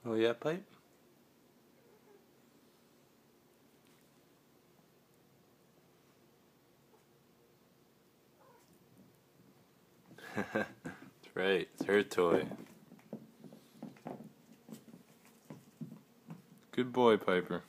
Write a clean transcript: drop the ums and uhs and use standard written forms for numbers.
Oh yeah, Pipe? That's right, it's her toy. Good boy, Piper.